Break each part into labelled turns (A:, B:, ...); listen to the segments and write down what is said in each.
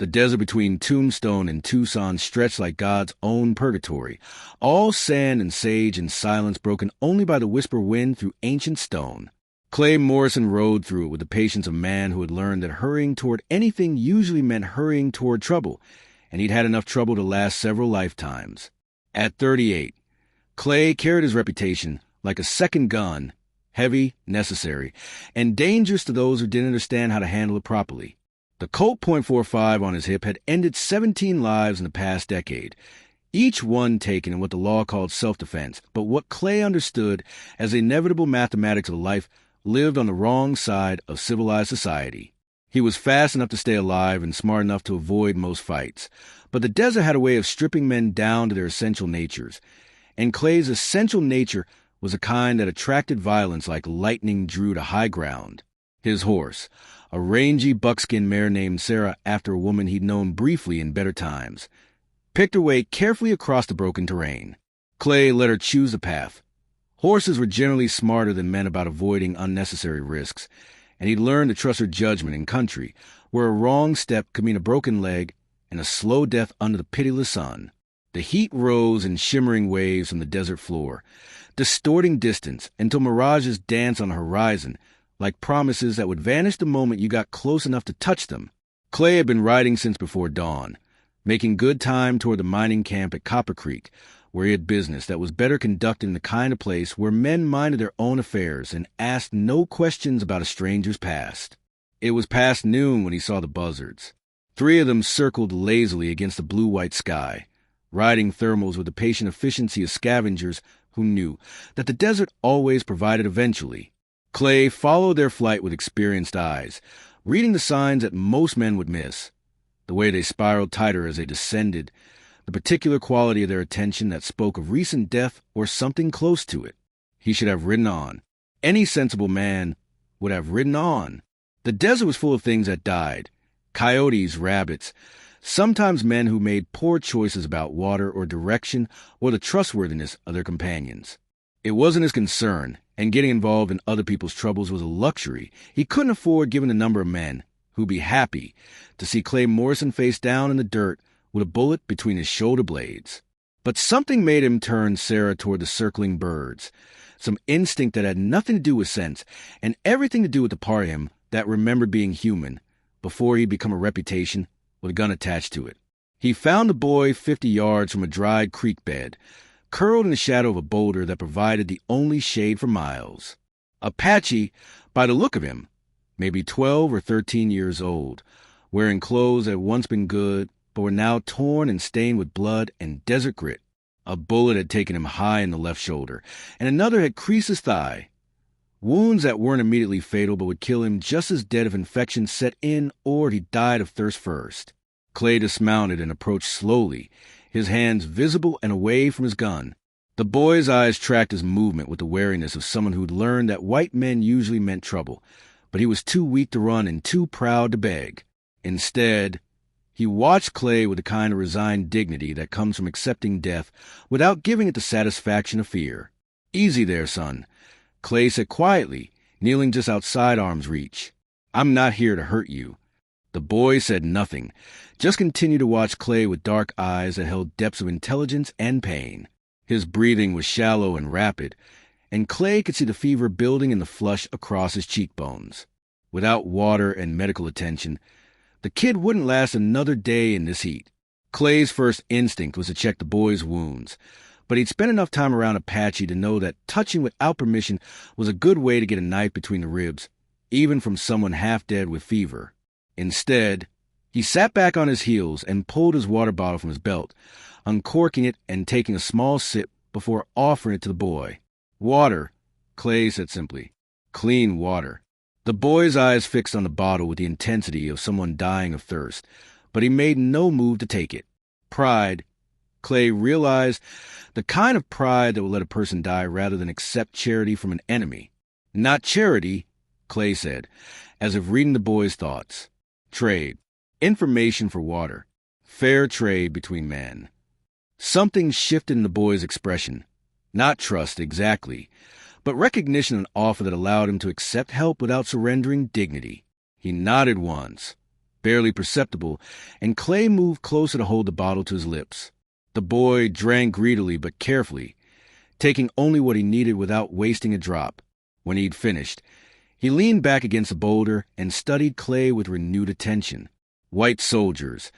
A: The desert between Tombstone and Tucson stretched like God's own purgatory, all sand and sage and silence broken only by the whisper wind through ancient stone. Clay Morrison rode through it with the patience of a man who had learned that hurrying toward anything usually meant hurrying toward trouble, and he'd had enough trouble to last several lifetimes. At 38, Clay carried his reputation like a second gun, heavy, necessary, and dangerous to those who didn't understand how to handle it properly. The Colt .45 on his hip had ended 17 lives in the past decade, each one taken in what the law called self-defense, but what Clay understood as the inevitable mathematics of life lived on the wrong side of civilized society. He was fast enough to stay alive and smart enough to avoid most fights, but the desert had a way of stripping men down to their essential natures, and Clay's essential nature was a kind that attracted violence like lightning drew to high ground. His horse, a rangy buckskin mare named Sarah after a woman he'd known briefly in better times, picked her way carefully across the broken terrain. Clay let her choose the path. Horses were generally smarter than men about avoiding unnecessary risks, and he'd learned to trust her judgment in country where a wrong step could mean a broken leg and a slow death under the pitiless sun. The heat rose in shimmering waves from the desert floor, distorting distance until mirages danced on the horizon like promises that would vanish the moment you got close enough to touch them. Clay had been riding since before dawn, making good time toward the mining camp at Copper Creek, where he had business that was better conducted in the kind of place where men minded their own affairs and asked no questions about a stranger's past. It was past noon when he saw the buzzards. 3 of them circled lazily against the blue-white sky, riding thermals with the patient efficiency of scavengers who knew that the desert always provided eventually. Clay followed their flight with experienced eyes, reading the signs that most men would miss. The way they spiraled tighter as they descended, the particular quality of their attention that spoke of recent death or something close to it. He should have ridden on. Any sensible man would have ridden on. The desert was full of things that died. Coyotes, rabbits, sometimes men who made poor choices about water or direction or the trustworthiness of their companions. It wasn't his concern, and getting involved in other people's troubles was a luxury he couldn't afford given the number of men who'd be happy to see Clay Morrison face down in the dirt with a bullet between his shoulder blades. But something made him turn Sarah toward the circling birds, some instinct that had nothing to do with sense and everything to do with the part of him that remembered being human before he'd become a reputation with a gun attached to it. He found the boy 50 yards from a dried creek bed, curled in the shadow of a boulder that provided the only shade for miles. Apache, by the look of him, maybe 12 or 13 years old, wearing clothes that had once been good but were now torn and stained with blood and desert grit. A bullet had taken him high in the left shoulder, and another had creased his thigh. Wounds that weren't immediately fatal but would kill him just as dead if infection set in or he died of thirst first. Clay dismounted and approached slowly, his hands visible and away from his gun. The boy's eyes tracked his movement with the wariness of someone who'd learned that white men usually meant trouble, but he was too weak to run and too proud to beg. Instead, he watched Clay with the kind of resigned dignity that comes from accepting death without giving it the satisfaction of fear. "Easy there, son," Clay said quietly, kneeling just outside arm's reach. "I'm not here to hurt you." The boy said nothing, just continued to watch Clay with dark eyes that held depths of intelligence and pain. His breathing was shallow and rapid, and Clay could see the fever building in the flush across his cheekbones. Without water and medical attention, the kid wouldn't last another day in this heat. Clay's first instinct was to check the boy's wounds, but he'd spent enough time around Apache to know that touching without permission was a good way to get a knife between the ribs, even from someone half dead with fever. Instead, he sat back on his heels and pulled his water bottle from his belt, uncorking it and taking a small sip before offering it to the boy. "Water," Clay said simply. "Clean water." The boy's eyes fixed on the bottle with the intensity of someone dying of thirst, but he made no move to take it. Pride, Clay realized, the kind of pride that would let a person die rather than accept charity from an enemy. "Not charity," Clay said, as if reading the boy's thoughts. "Trade. Information for water. Fair trade between men." Something shifted in the boy's expression. Not trust, exactly, but recognition and offer that allowed him to accept help without surrendering dignity. He nodded once. barely perceptible, and Clay moved closer to hold the bottle to his lips. The boy drank greedily but carefully, taking only what he needed without wasting a drop. When he'd finished, he leaned back against a boulder and studied Clay with renewed attention. "White soldiers,"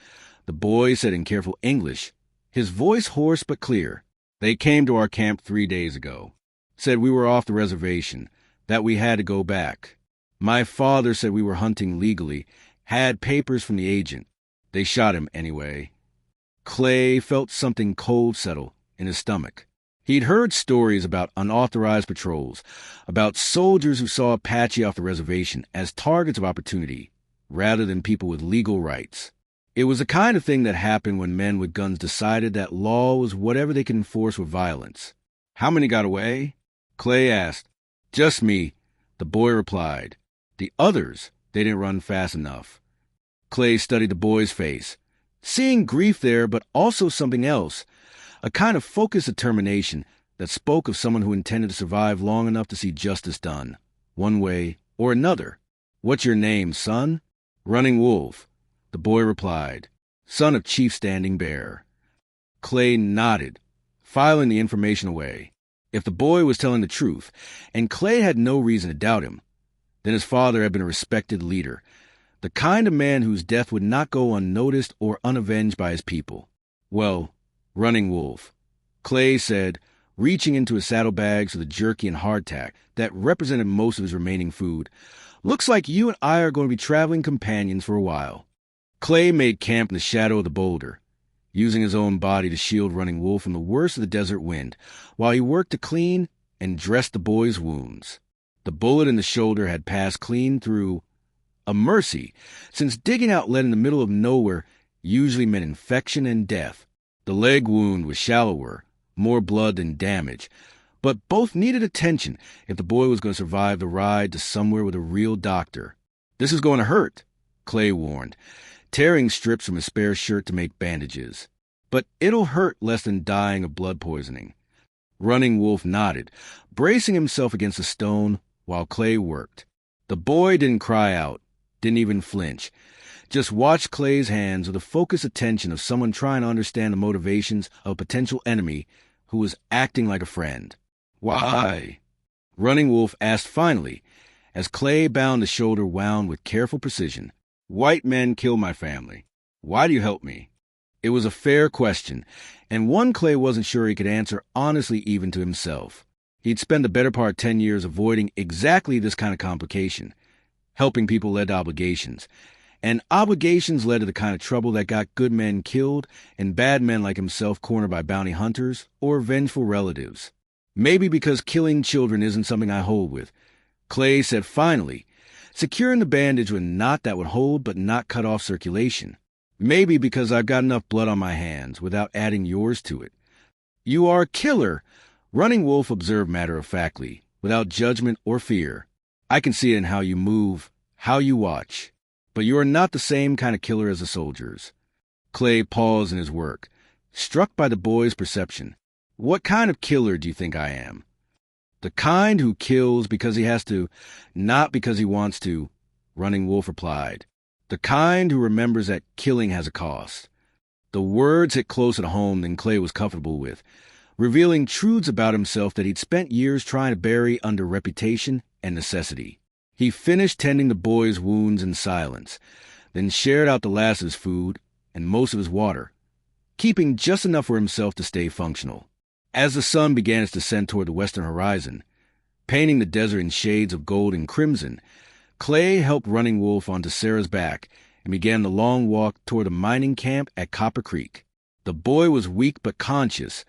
A: the boy said in careful English, his voice hoarse but clear. "They came to our camp 3 days ago. Said we were off the reservation, that we had to go back. My father said we were hunting legally, had papers from the agent. They shot him anyway." Clay felt something cold settle in his stomach. He'd heard stories about unauthorized patrols, about soldiers who saw Apache off the reservation as targets of opportunity, rather than people with legal rights. It was the kind of thing that happened when men with guns decided that law was whatever they could enforce with violence. "How many got away?" Clay asked. "Just me," the boy replied. "The others, they didn't run fast enough." Clay studied the boy's face, seeing grief there, but also something else, a kind of focused determination that spoke of someone who intended to survive long enough to see justice done, one way or another. "What's your name, son?" "Running Wolf," the boy replied, "son of Chief Standing Bear." Clay nodded, filing the information away. If the boy was telling the truth, and Clay had no reason to doubt him, then his father had been a respected leader, the kind of man whose death would not go unnoticed or unavenged by his people. "Well, Running Wolf," Clay said, reaching into his saddlebags for the jerky and hardtack that represented most of his remaining food. "Looks like you and I are going to be traveling companions for a while." Clay made camp in the shadow of the boulder, using his own body to shield Running Wolf from the worst of the desert wind, while he worked to clean and dress the boy's wounds. The bullet in the shoulder had passed clean through, a mercy, since digging out lead in the middle of nowhere usually meant infection and death. The leg wound was shallower, more blood than damage, but both needed attention if the boy was going to survive the ride to somewhere with a real doctor. "This is going to hurt," Clay warned, tearing strips from his spare shirt to make bandages. "But it'll hurt less than dying of blood poisoning." Running Wolf nodded, bracing himself against a stone while Clay worked. The boy didn't cry out, didn't even flinch, just watched Clay's hands with the focused attention of someone trying to understand the motivations of a potential enemy who was acting like a friend. "Why?" Running Wolf asked finally, as Clay bound the shoulder wound with careful precision. "White men kill my family. Why do you help me?" It was a fair question, and one Clay wasn't sure he could answer honestly even to himself. He'd spent the better part of 10 years avoiding exactly this kind of complication. Helping people led to obligations, and obligations led to the kind of trouble that got good men killed and bad men like himself cornered by bounty hunters or vengeful relatives. "Maybe because killing children isn't something I hold with," Clay said finally, securing the bandage with a knot that would hold but not cut off circulation. "Maybe because I've got enough blood on my hands without adding yours to it." "You are a killer," Running Wolf observed matter-of-factly, without judgment or fear. "I can see it in how you move, how you watch. But you are not the same kind of killer as the soldiers." Clay paused in his work, struck by the boy's perception. "What kind of killer do you think I am?" "The kind who kills because he has to, not because he wants to," Running Wolf replied. "The kind who remembers that killing has a cost." The words hit closer to home than Clay was comfortable with, revealing truths about himself that he'd spent years trying to bury under reputation and necessity. He finished tending the boy's wounds in silence, then shared out the last of his food and most of his water, keeping just enough for himself to stay functional. As the sun began its descent toward the western horizon, painting the desert in shades of gold and crimson, Clay helped Running Wolf onto Sarah's back and began the long walk toward the mining camp at Copper Creek. The boy was weak but conscious,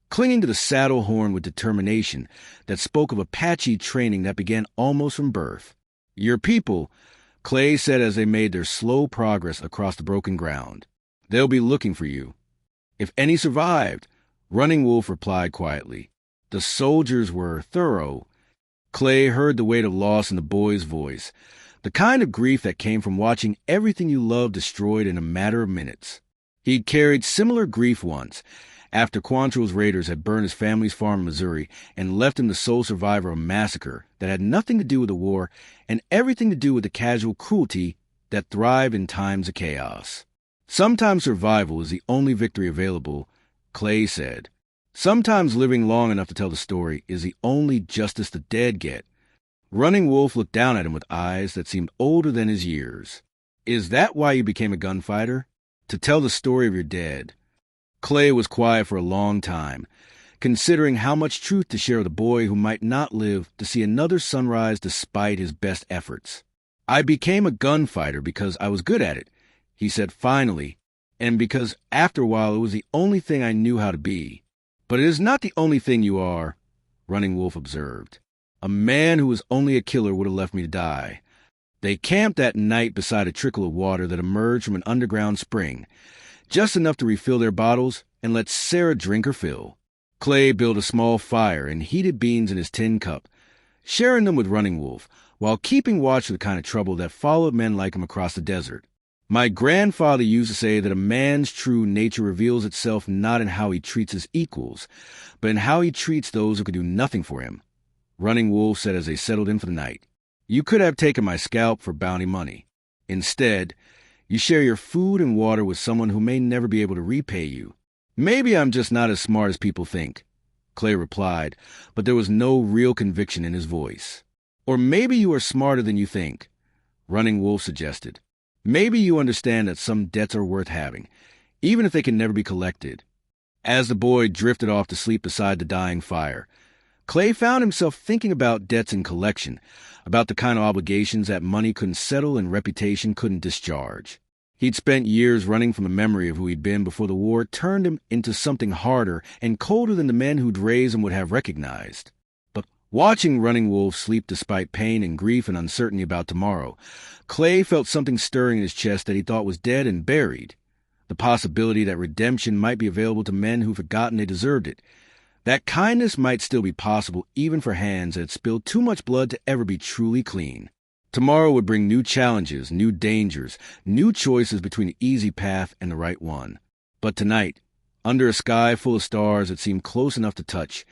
A: clinging to the saddle horn with determination that spoke of Apache training that began almost from birth. "Your people," Clay said as they made their slow progress across the broken ground. "They'll be looking for you." "If any survived," Running Wolf replied quietly. The soldiers were thorough. Clay heard the weight of loss in the boy's voice, the kind of grief that came from watching everything you loved destroyed in a matter of minutes. He'd carried similar grief once, after Quantrill's raiders had burned his family's farm in Missouri and left him the sole survivor of a massacre that had nothing to do with the war and everything to do with the casual cruelty that thrive in times of chaos. Sometimes survival is the only victory available, Clay said. Sometimes living long enough to tell the story is the only justice the dead get. Running Wolf looked down at him with eyes that seemed older than his years. Is that why you became a gunfighter? To tell the story of your dead? Clay was quiet for a long time, considering how much truth to share with a boy who might not live to see another sunrise despite his best efforts. I became a gunfighter because I was good at it, he said finally, and because after a while it was the only thing I knew how to be. But it is not the only thing you are, Running Wolf observed. A man who was only a killer would have left me to die. They camped that night beside a trickle of water that emerged from an underground spring, just enough to refill their bottles and let Sarah drink her fill. Clay built a small fire and heated beans in his tin cup, sharing them with Running Wolf, while keeping watch for the kind of trouble that followed men like him across the desert. My grandfather used to say that a man's true nature reveals itself not in how he treats his equals, but in how he treats those who could do nothing for him, Running Wolf said as they settled in for the night. You could have taken my scalp for bounty money. Instead, you share your food and water with someone who may never be able to repay you. Maybe I'm just not as smart as people think, Clay replied, but there was no real conviction in his voice. Or maybe you are smarter than you think, Running Wolf suggested. Maybe you understand that some debts are worth having, even if they can never be collected. As the boy drifted off to sleep beside the dying fire, Clay found himself thinking about debts and collection, about the kind of obligations that money couldn't settle and reputation couldn't discharge. He'd spent years running from the memory of who he'd been before the war turned him into something harder and colder than the men who'd raised him would have recognized. But watching Running Wolf sleep despite pain and grief and uncertainty about tomorrow, Clay felt something stirring in his chest that he thought was dead and buried. The possibility that redemption might be available to men who've forgotten they deserved it. That kindness might still be possible even for hands that had spilled too much blood to ever be truly clean. Tomorrow would bring new challenges, new dangers, new choices between the easy path and the right one. But tonight, under a sky full of stars that seemed close enough to touch,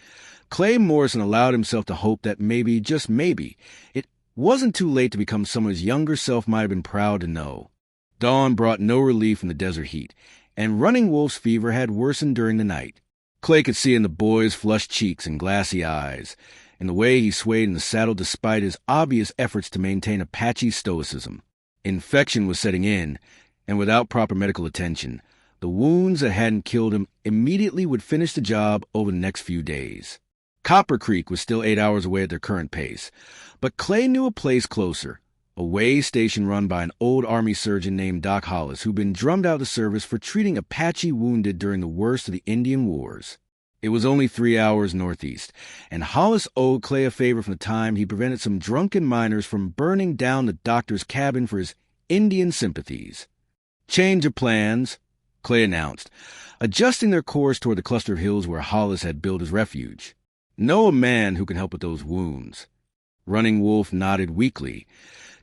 A: Clay Morrison allowed himself to hope that maybe, just maybe, it wasn't too late to become someone his younger self might have been proud to know. Dawn brought no relief from the desert heat, and Running Wolf's fever had worsened during the night. Clay could see in the boy's flushed cheeks and glassy eyes, in the way he swayed in the saddle despite his obvious efforts to maintain Apache stoicism. Infection was setting in, and without proper medical attention, the wounds that hadn't killed him immediately would finish the job over the next few days. Copper Creek was still 8 hours away at their current pace, but Clay knew a place closer, a way station run by an old Army surgeon named Doc Hollis who'd been drummed out of the service for treating Apache wounded during the worst of the Indian Wars. It was only 3 hours northeast, and Hollis owed Clay a favor from the time he prevented some drunken miners from burning down the doctor's cabin for his Indian sympathies. Change of plans, Clay announced, adjusting their course toward the cluster of hills where Hollis had built his refuge. Know a man who can help with those wounds. Running Wolf nodded weakly,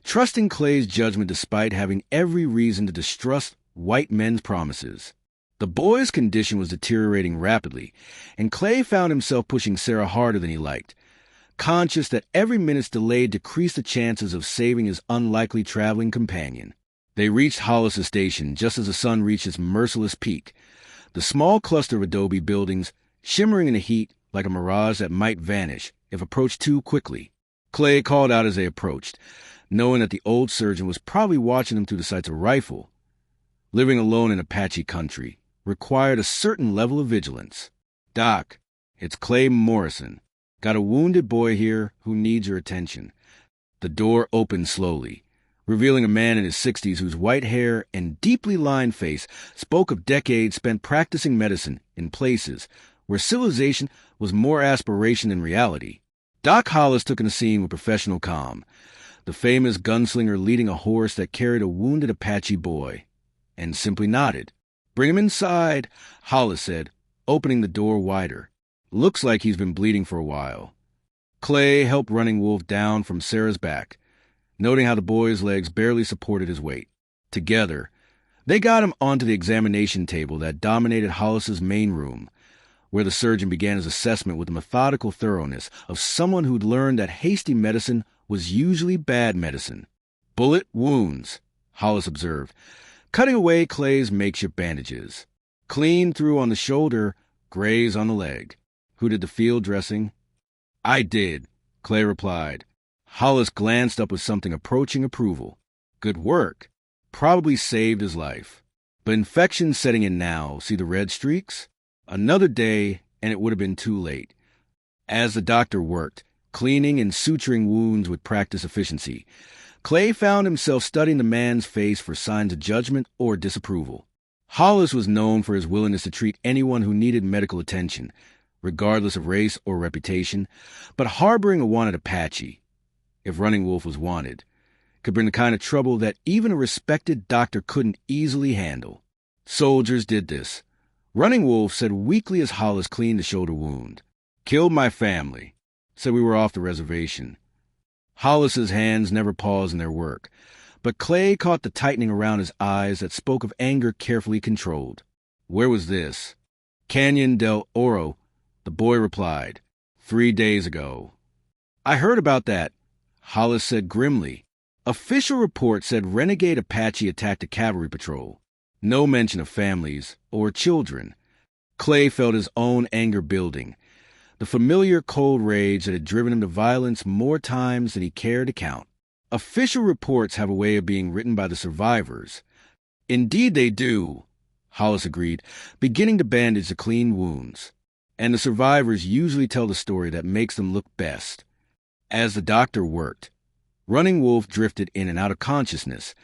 A: trusting Clay's judgment despite having every reason to distrust white men's promises. The boy's condition was deteriorating rapidly, and Clay found himself pushing Sarah harder than he liked, conscious that every minute's delay decreased the chances of saving his unlikely traveling companion. They reached Hollis's station just as the sun reached its merciless peak, the small cluster of adobe buildings shimmering in the heat like a mirage that might vanish if approached too quickly. Clay called out as they approached, knowing that the old surgeon was probably watching them through the sights of a rifle. Living alone in Apache country required a certain level of vigilance. Doc, it's Clay Morrison. Got a wounded boy here who needs your attention. The door opened slowly, revealing a man in his 60s whose white hair and deeply lined face spoke of decades spent practicing medicine in places where civilization was more aspiration than reality. Doc Hollis took in the scene with professional calm, the famous gunslinger leading a horse that carried a wounded Apache boy, and simply nodded. Bring him inside, Hollis said, opening the door wider. Looks like he's been bleeding for a while. Clay helped Running Wolf down from Sarah's back, noting how the boy's legs barely supported his weight. Together, they got him onto the examination table that dominated Hollis's main room, where the surgeon began his assessment with the methodical thoroughness of someone who'd learned that hasty medicine was usually bad medicine. Bullet wounds, Hollis observed, cutting away Clay's makeshift bandages. Clean through on the shoulder, graze on the leg. Who did the field dressing? I did, Clay replied. Hollis glanced up with something approaching approval. Good work. Probably saved his life. But infection's setting in now. See the red streaks? Another day, and it would have been too late. As the doctor worked, cleaning and suturing wounds with practiced efficiency, Clay found himself studying the man's face for signs of judgment or disapproval. Hollis was known for his willingness to treat anyone who needed medical attention, regardless of race or reputation, but harboring a wanted Apache, if Running Wolf was wanted, could bring the kind of trouble that even a respected doctor couldn't easily handle. Soldiers did this. Running Wolf said weakly as Hollis cleaned the shoulder wound. Killed my family. Said we were off the reservation. Hollis's hands never paused in their work, but Clay caught the tightening around his eyes that spoke of anger carefully controlled. Where was this? Canyon del Oro, the boy replied. 3 days ago. I heard about that, Hollis said grimly. Official report said renegade Apache attacked a cavalry patrol. No mention of families or children. Clay felt his own anger building, the familiar cold rage that had driven him to violence more times than he cared to count. Official reports have a way of being written by the survivors. Indeed they do, Hollis agreed, beginning to bandage the clean wounds. And the survivors usually tell the story that makes them look best. As the doctor worked, Running Wolf drifted in and out of consciousness,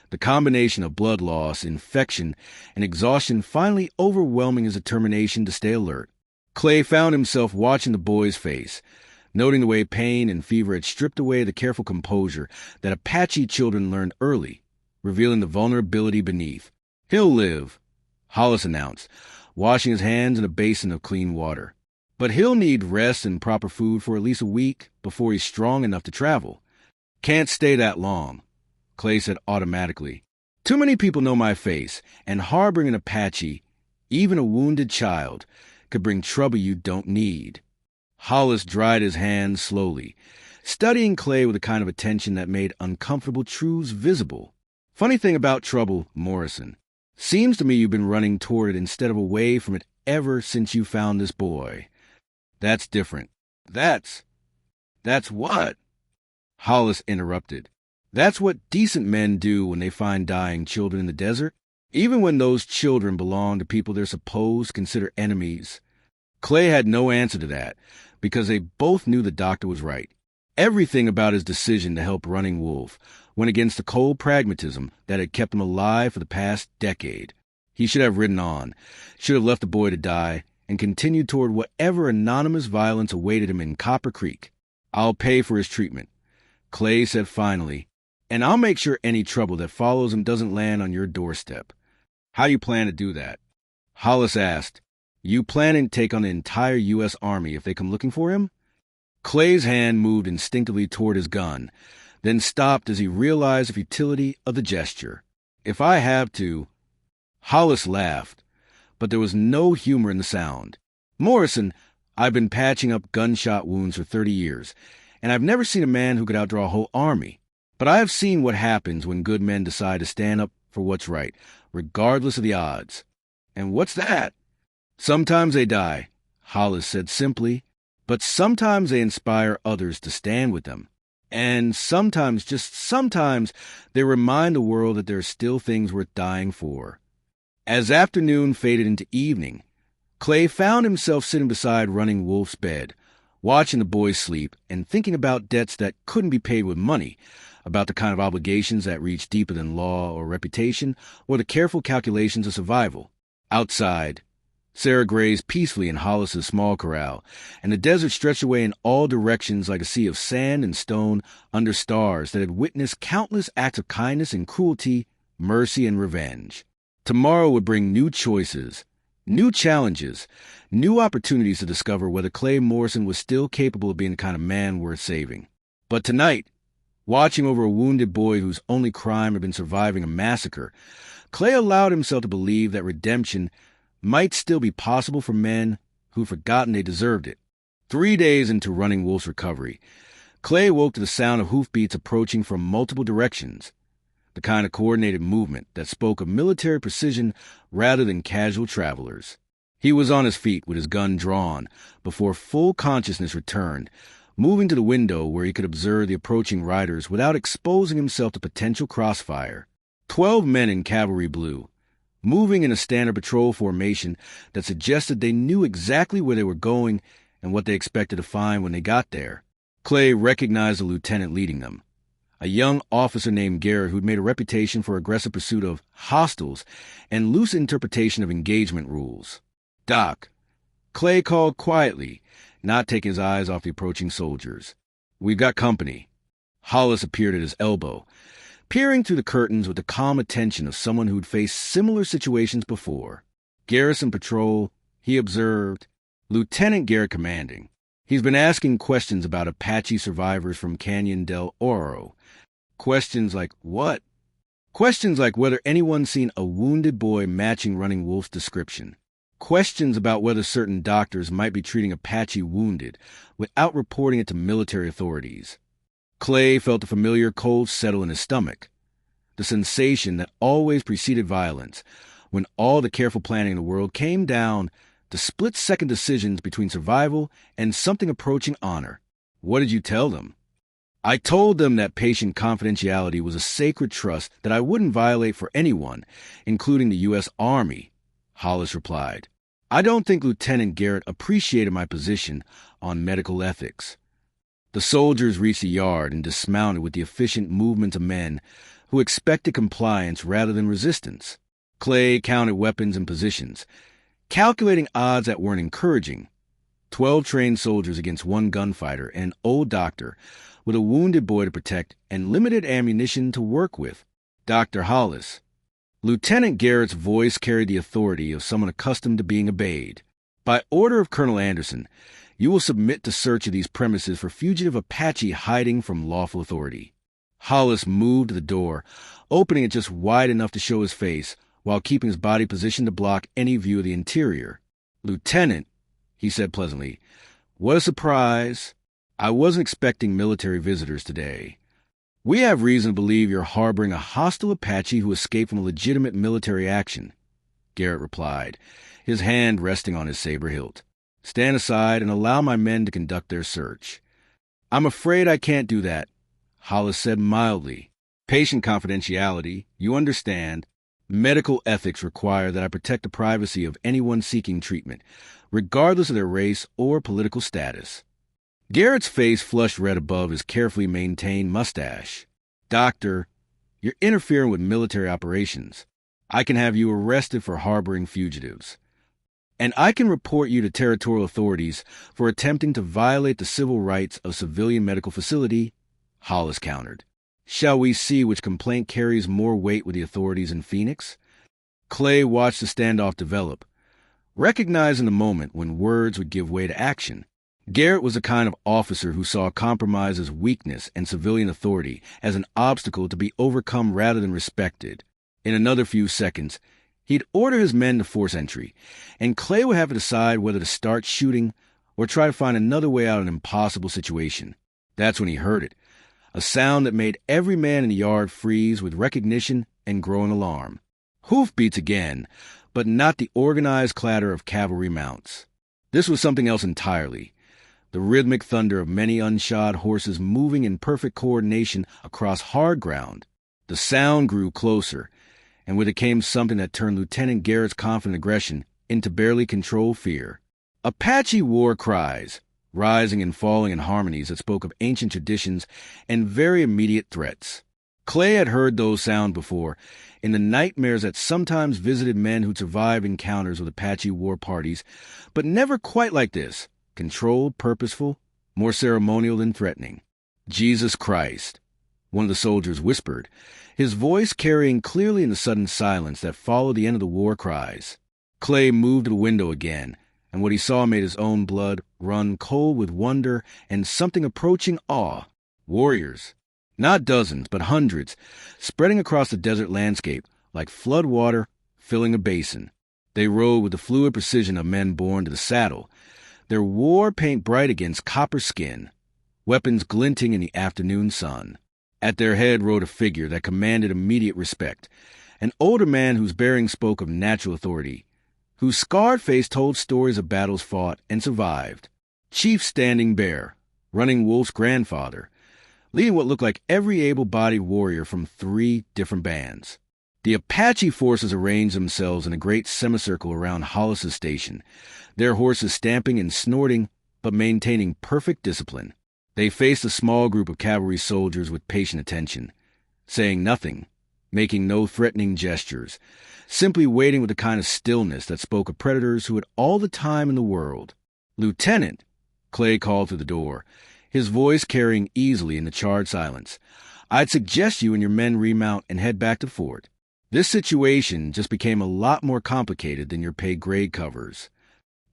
A: the combination of blood loss, infection, and exhaustion finally overwhelming his determination to stay alert. Clay found himself watching the boy's face, noting the way pain and fever had stripped away the careful composure that Apache children learned early, revealing the vulnerability beneath. He'll live, Hollis announced, washing his hands in a basin of clean water. But he'll need rest and proper food for at least a week before he's strong enough to travel. Can't stay that long, Clay said automatically. Too many people know my face, and harboring an Apache, even a wounded child, could bring trouble you don't need. Hollis dried his hands slowly, studying Clay with a kind of attention that made uncomfortable truths visible. Funny thing about trouble, Morrison. Seems to me you've been running toward it instead of away from it ever since you found this boy. That's different. That's what? Hollis interrupted. That's what decent men do when they find dying children in the desert, even when those children belong to people they're supposed to consider enemies. Clay had no answer to that, because they both knew the doctor was right. Everything about his decision to help Running Wolf went against the cold pragmatism that had kept him alive for the past decade. He should have ridden on, should have left the boy to die, and continued toward whatever anonymous violence awaited him in Copper Creek. I'll pay for his treatment, Clay said finally, and I'll make sure any trouble that follows him doesn't land on your doorstep. How do you plan to do that? Hollis asked. You planning to take on the entire U.S. Army if they come looking for him? Clay's hand moved instinctively toward his gun, then stopped as he realized the futility of the gesture. If I have to... Hollis laughed, but there was no humor in the sound. Morrison, I've been patching up gunshot wounds for 30 years, and I've never seen a man who could outdraw a whole army. But I have seen what happens when good men decide to stand up for what's right, regardless of the odds. And what's that? Sometimes they die, Hollis said simply, but sometimes they inspire others to stand with them. And sometimes, just sometimes, they remind the world that there are still things worth dying for. As afternoon faded into evening, Clay found himself sitting beside Running Wolf's bed, watching the boy sleep and thinking about debts that couldn't be paid with money, about the kind of obligations that reach deeper than law or reputation, or the careful calculations of survival. Outside, Sarah grazed peacefully in Hollis's small corral, and the desert stretched away in all directions like a sea of sand and stone under stars that had witnessed countless acts of kindness and cruelty, mercy and revenge. Tomorrow would bring new choices, new challenges, new opportunities to discover whether Clay Morrison was still capable of being the kind of man worth saving. But tonight, watching over a wounded boy whose only crime had been surviving a massacre, Clay allowed himself to believe that redemption might still be possible for men who'd forgotten they deserved it. 3 days into Running Wolf's recovery, Clay woke to the sound of hoofbeats approaching from multiple directions. the kind of coordinated movement that spoke of military precision rather than casual travelers. He was on his feet with his gun drawn before full consciousness returned, moving to the window where he could observe the approaching riders without exposing himself to potential crossfire. 12 men in cavalry blue, moving in a standard patrol formation that suggested they knew exactly where they were going and what they expected to find when they got there. Clay recognized the lieutenant leading them, a young officer named Garrett who'd made a reputation for aggressive pursuit of hostiles and loose interpretation of engagement rules. "Doc," Clay called quietly, not taking his eyes off the approaching soldiers. "We've got company." Hollis appeared at his elbow, peering through the curtains with the calm attention of someone who'd faced similar situations before. "Garrison patrol," he observed. "Lieutenant Garrett commanding. He's been asking questions about Apache survivors from Canyon del Oro. Questions like what? Questions like whether anyone's seen a wounded boy matching Running Wolf's description. Questions about whether certain doctors might be treating Apache wounded without reporting it to military authorities." Clay felt a familiar cold settle in his stomach, the sensation that always preceded violence, when all the careful planning in the world came down to split-second decisions between survival and something approaching honor. "What did you tell them?" "I told them that patient confidentiality was a sacred trust that I wouldn't violate for anyone, including the U.S. Army," Hollis replied. "I don't think Lieutenant Garrett appreciated my position on medical ethics." The soldiers reached the yard and dismounted with the efficient movements of men who expected compliance rather than resistance. Clay counted weapons and positions, calculating odds that weren't encouraging. 12 trained soldiers against 1 gunfighter and an old doctor with a wounded boy to protect and limited ammunition to work with. "Dr. Hollis." Lieutenant Garrett's voice carried the authority of someone accustomed to being obeyed. "By order of Colonel Anderson, you will submit to search of these premises for fugitive Apache hiding from lawful authority." Hollis moved to the door, opening it just wide enough to show his face, while keeping his body positioned to block any view of the interior. "Lieutenant," he said pleasantly, "what a surprise. I wasn't expecting military visitors today. We have reason to believe you're harboring a hostile Apache who escaped from a legitimate military action," Garrett replied, his hand resting on his saber hilt. "Stand aside and allow my men to conduct their search." "I'm afraid I can't do that," Hollis said mildly. "Patient confidentiality, you understand. Medical ethics require that I protect the privacy of anyone seeking treatment, regardless of their race or political status." Garrett's face flushed red above his carefully maintained mustache. "Doctor, you're interfering with military operations. I can have you arrested for harboring fugitives. And I can report you to territorial authorities for attempting to violate the civil rights of civilian medical facility," Hollis countered. "Shall we see which complaint carries more weight with the authorities in Phoenix?" Clay watched the standoff develop, recognizing the moment when words would give way to action. Garrett was the kind of officer who saw compromise as weakness and civilian authority as an obstacle to be overcome rather than respected. In another few seconds, he'd order his men to force entry, and Clay would have to decide whether to start shooting or try to find another way out of an impossible situation. That's when he heard it, a sound that made every man in the yard freeze with recognition and growing alarm. Hoofbeats again, but not the organized clatter of cavalry mounts. This was something else entirely, the rhythmic thunder of many unshod horses moving in perfect coordination across hard ground. The sound grew closer, and with it came something that turned Lieutenant Garrett's confident aggression into barely controlled fear. Apache war cries, rising and falling in harmonies that spoke of ancient traditions and very immediate threats. Clay had heard those sounds before, in the nightmares that sometimes visited men who'd survived encounters with Apache war parties, but never quite like this. Controlled, purposeful, more ceremonial than threatening. "Jesus Christ," one of the soldiers whispered, his voice carrying clearly in the sudden silence that followed the end of the war cries. Clay moved to the window again, and what he saw made his own blood run cold with wonder and something approaching awe. Warriors, not dozens, but hundreds, spreading across the desert landscape like flood water filling a basin. They rode with the fluid precision of men born to the saddle, their war paint bright against copper skin, weapons glinting in the afternoon sun. At their head rode a figure that commanded immediate respect, an older man whose bearing spoke of natural authority, whose scarred face told stories of battles fought and survived. Chief Standing Bear, Running Wolf's grandfather, leading what looked like every able-bodied warrior from 3 different bands. The Apache forces arranged themselves in a great semicircle around Hollis's station, their horses stamping and snorting, but maintaining perfect discipline. They faced a small group of cavalry soldiers with patient attention, saying nothing, making no threatening gestures, simply waiting with the kind of stillness that spoke of predators who had all the time in the world. "Lieutenant," Clay called through the door, his voice carrying easily in the charred silence, "I'd suggest you and your men remount and head back to fort. This situation just became a lot more complicated than your pay grade covers."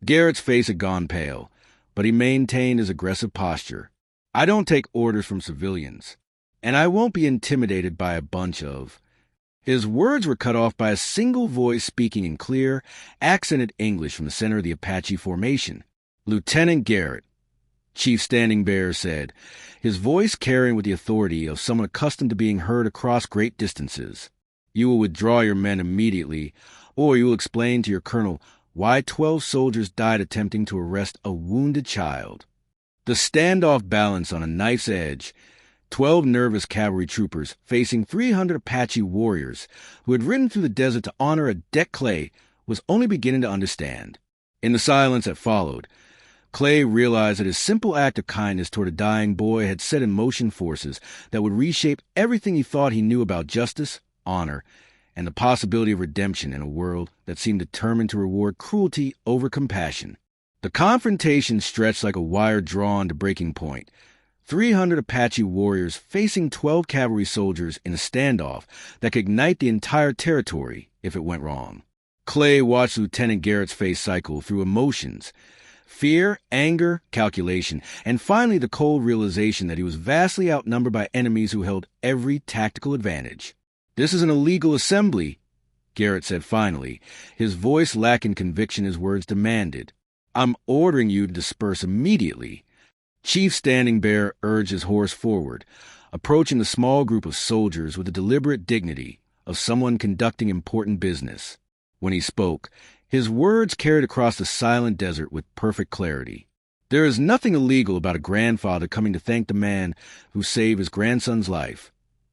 A: Garrett's face had gone pale, but he maintained his aggressive posture. "I don't take orders from civilians, and I won't be intimidated by a bunch of—" His words were cut off by a single voice speaking in clear, accented English from the center of the Apache formation. "Lieutenant Garrett," Chief Standing Bear said, his voice carrying with the authority of someone accustomed to being heard across great distances. "You will withdraw your men immediately, or you will explain to your colonel why 12 soldiers died attempting to arrest a wounded child." The standoff balanced on a knife's edge, 12 nervous cavalry troopers facing 300 Apache warriors who had ridden through the desert to honor a debt Clay was only beginning to understand. In the silence that followed, Clay realized that his simple act of kindness toward a dying boy had set in motion forces that would reshape everything he thought he knew about justice, honor, and the possibility of redemption in a world that seemed determined to reward cruelty over compassion. The confrontation stretched like a wire drawn to breaking point. 300 Apache warriors facing 12 cavalry soldiers in a standoff that could ignite the entire territory if it went wrong. Clay watched Lieutenant Garrett's face cycle through emotions: fear, anger, calculation, and finally the cold realization that he was vastly outnumbered by enemies who held every tactical advantage. "This is an illegal assembly," Garrett said finally, his voice lacking conviction his words demanded. "I'm ordering you to disperse immediately." Chief Standing Bear urged his horse forward, approaching the small group of soldiers with the deliberate dignity of someone conducting important business. When he spoke, his words carried across the silent desert with perfect clarity. "There is nothing illegal about a grandfather coming to thank the man who saved his grandson's life,"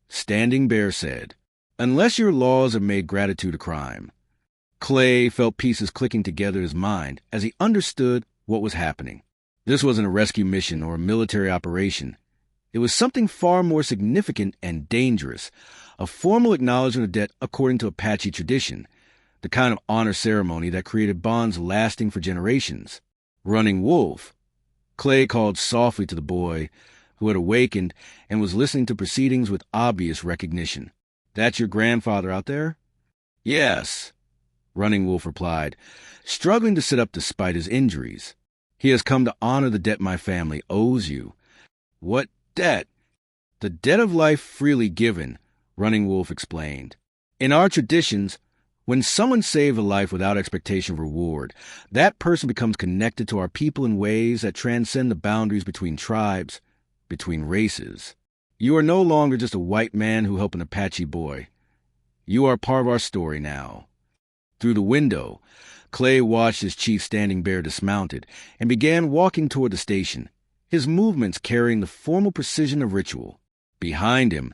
A: Standing Bear said, "unless your laws have made gratitude a crime." Clay felt pieces clicking together in his mind as he understood what was happening. This wasn't a rescue mission or a military operation. It was something far more significant and dangerous, a formal acknowledgement of debt according to Apache tradition, the kind of honor ceremony that created bonds lasting for generations. "Running Wolf," Clay called softly to the boy, who had awakened and was listening to proceedings with obvious recognition. "That's your grandfather out there?" "Yes," Running Wolf replied, struggling to sit up despite his injuries. "He has come to honor the debt my family owes you." "What debt?" "The debt of life freely given," Running Wolf explained. "In our traditions, when someone saved a life without expectation of reward, that person becomes connected to our people in ways that transcend the boundaries between tribes, between races. You are no longer just a white man who helped an Apache boy. You are part of our story now." Through the window, Clay watched his Chief Standing Bear dismounted and began walking toward the station, his movements carrying the formal precision of ritual. Behind him,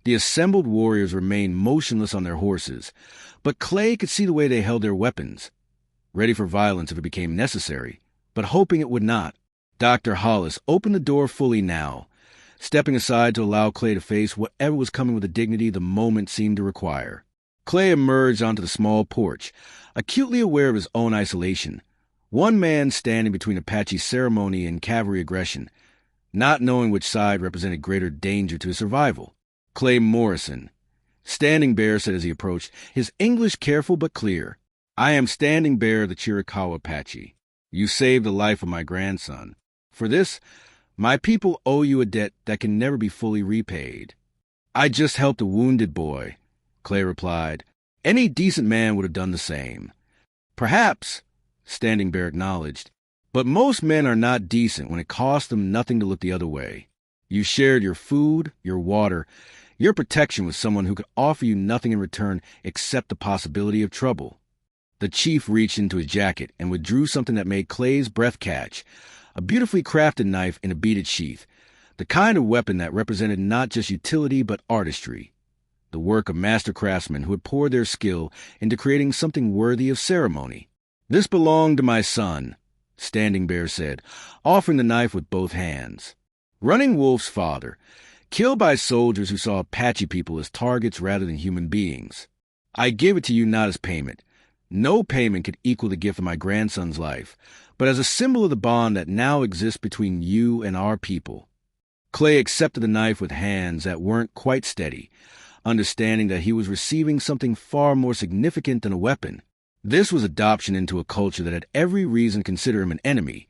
A: the assembled warriors remained motionless on their horses, but Clay could see the way they held their weapons, ready for violence if it became necessary, but hoping it would not. Dr. Hollis opened the door fully now, stepping aside to allow Clay to face whatever was coming with the dignity the moment seemed to require. Clay emerged onto the small porch, acutely aware of his own isolation, one man standing between Apache ceremony and cavalry aggression, not knowing which side represented greater danger to his survival. "Clay Morrison," Standing Bear said as he approached, his English careful but clear. "I am Standing Bear, the Chiricahua Apache. You saved the life of my grandson. For this, my people owe you a debt that can never be fully repaid." "I just helped a wounded boy," Clay replied. "Any decent man would have done the same." "Perhaps," Standing Bear acknowledged, "but most men are not decent when it costs them nothing to look the other way." You shared your food, your water, your protection with someone who could offer you nothing in return except the possibility of trouble. The chief reached into his jacket and withdrew something that made Clay's breath catch, a beautifully crafted knife in a beaded sheath, the kind of weapon that represented not just utility but artistry, the work of master craftsmen who had poured their skill into creating something worthy of ceremony. "This belonged to my son," Standing Bear said, offering the knife with both hands. Running Wolf's father, killed by soldiers who saw Apache people as targets rather than human beings. "I give it to you not as payment. No payment could equal the gift of my grandson's life, but as a symbol of the bond that now exists between you and our people." Clay accepted the knife with hands that weren't quite steady, understanding that he was receiving something far more significant than a weapon. This was adoption into a culture that had every reason to consider him an enemy,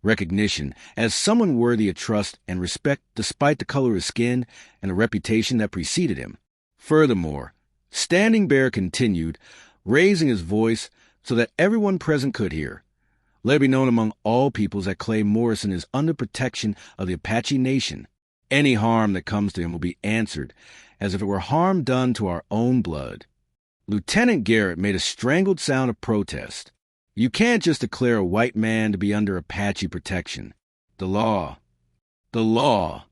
A: recognition as someone worthy of trust and respect despite the color of his skin and the reputation that preceded him. Furthermore, Standing Bear continued, raising his voice so that everyone present could hear. "Let it be known among all peoples that Clay Morrison is under protection of the Apache Nation. Any harm that comes to him will be answered as if it were harm done to our own blood." Lieutenant Garrett made a strangled sound of protest. "You can't just declare a white man to be under Apache protection. The law." "The law,"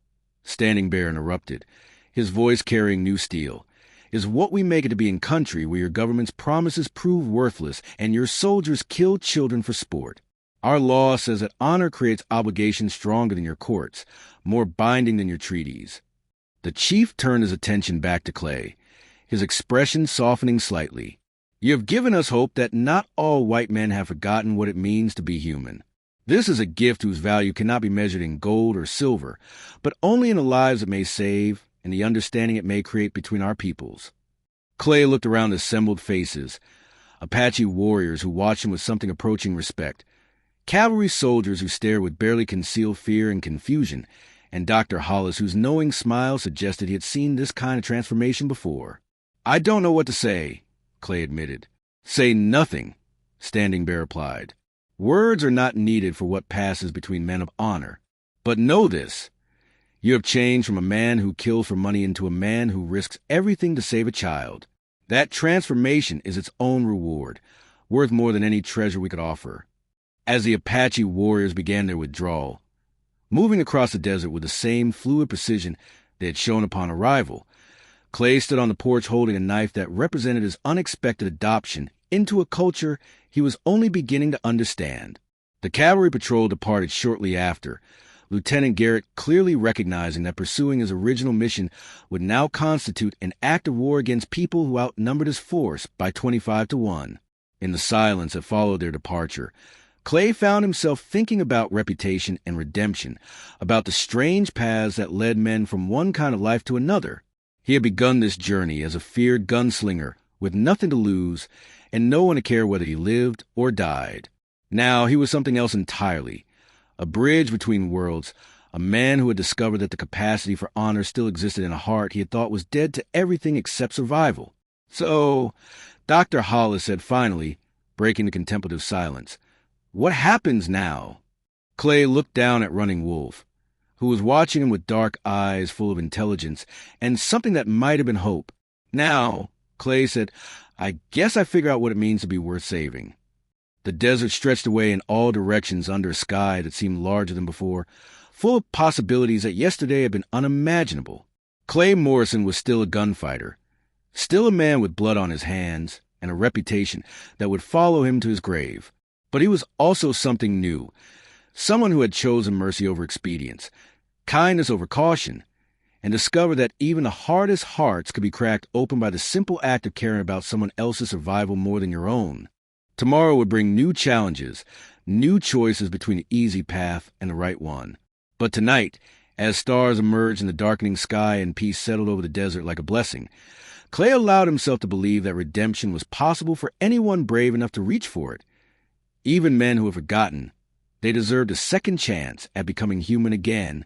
A: Standing Bear interrupted, his voice carrying new steel, "is what we make it to be in country where your government's promises prove worthless and your soldiers kill children for sport. Our law says that honor creates obligations stronger than your courts, more binding than your treaties." The chief turned his attention back to Clay, his expression softening slightly. "You have given us hope that not all white men have forgotten what it means to be human. This is a gift whose value cannot be measured in gold or silver, but only in the lives it may save and the understanding it may create between our peoples." Clay looked around the assembled faces, Apache warriors who watched him with something approaching respect, cavalry soldiers who stared with barely concealed fear and confusion, and Dr. Hollis, whose knowing smile suggested he had seen this kind of transformation before. "I don't know what to say," Clay admitted. "Say nothing," Standing Bear replied. "Words are not needed for what passes between men of honor. But know this. You have changed from a man who kills for money into a man who risks everything to save a child. That transformation is its own reward, worth more than any treasure we could offer." As the Apache warriors began their withdrawal, moving across the desert with the same fluid precision they had shown upon arrival, Clay stood on the porch holding a knife that represented his unexpected adoption into a culture he was only beginning to understand. The cavalry patrol departed shortly after, Lieutenant Garrett clearly recognizing that pursuing his original mission would now constitute an act of war against people who outnumbered his force by 25-1. In the silence that followed their departure, Clay found himself thinking about reputation and redemption, about the strange paths that led men from one kind of life to another. He had begun this journey as a feared gunslinger with nothing to lose and no one to care whether he lived or died. Now he was something else entirely, a bridge between worlds, a man who had discovered that the capacity for honor still existed in a heart he had thought was dead to everything except survival. "So," Dr. Hollis said finally, breaking the contemplative silence, "what happens now?" Clay looked down at Running Wolf, who was watching him with dark eyes full of intelligence and something that might have been hope. "Now," Clay said, "I guess I figure out what it means to be worth saving." The desert stretched away in all directions under a sky that seemed larger than before, full of possibilities that yesterday had been unimaginable. Clay Morrison was still a gunfighter, still a man with blood on his hands and a reputation that would follow him to his grave. But he was also something new, someone who had chosen mercy over expedience, kindness over caution, and discovered that even the hardest hearts could be cracked open by the simple act of caring about someone else's survival more than your own. Tomorrow would bring new challenges, new choices between the easy path and the right one. But tonight, as stars emerged in the darkening sky and peace settled over the desert like a blessing, Clay allowed himself to believe that redemption was possible for anyone brave enough to reach for it. Even men who have forgotten, they deserved a second chance at becoming human again